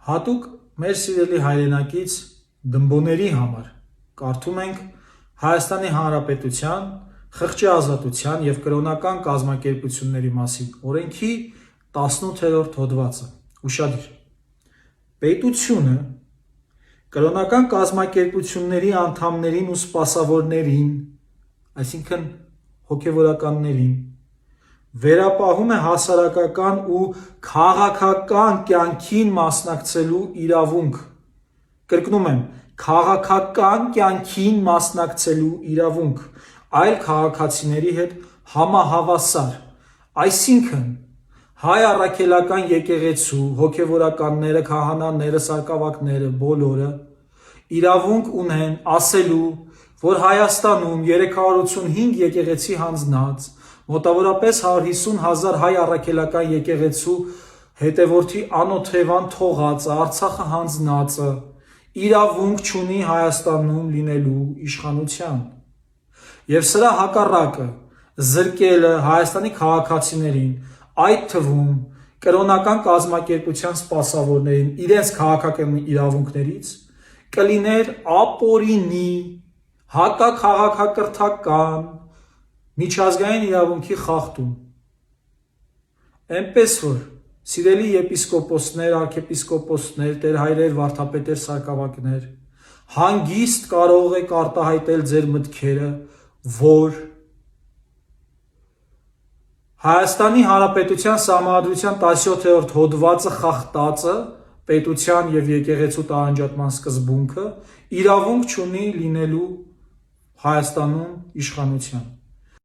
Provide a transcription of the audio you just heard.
Հատուկ մեր սիրելի հայրենակից դմբոների համար կարդում ենք Հայաստանի Հանրապետության խղճի ազատության և կրոնական կազմակերպությունների մասին օրենքի 18-րդ հոդվածը։ Ուշադիր։ Պետությունը կրոնական կազմակերպությունների անդամներին ու սպասավորներին, այսինքն հոգևորականներին, վերապահում է հասարակական ու քաղաքական կյանքին մասնակցելու իրավունք, կրկնում եմ, քաղաքական կյանքին մասնակցելու իրավունք, այլ քաղաքացիների հետ համահավասար, այսինքն հայ առաքելական եկեղեցու հոգևորականները, քահանաները, սարկավակները բոլորը իրավունք ունեն ասելու, որ Հայաստանում 385 եկեղեցի հանձնած, մոտավորապես 150,000 հայ առաքելական եկեղեցու հետևորդի անօթևան թողածը, Արցախը հանձնածը իրավունք չունի Հայաստանում լինելու իշխանության, և սրա հակառակը զրկելը Հայաստանի քաղաքացիներին, այդ թվում կրոնական կազմակերպության սպասավորներին իրենց քաղաքական իրավունքներից կլիներ ապօրինի, հակաքաղաքակրթական, միջազգային իրավունքի խախտում։ Էնպես որ, սիրելի եպիսկոպոսներ, արքեպիսկոպոսներ, տեր-հայրեր, վարդապետեր, սարկավակներ, հանգիստ կարող եք արտահայտել ձեր մտքերը, որ Հայաստանի Հանրապետության Սահմանադրության 17-րդ հոդվածը խախտածը, պետության և եկեղեցու տարանջատման սկզբունքը, իրավունք չունի լինելու Հայաստանում իշխանության։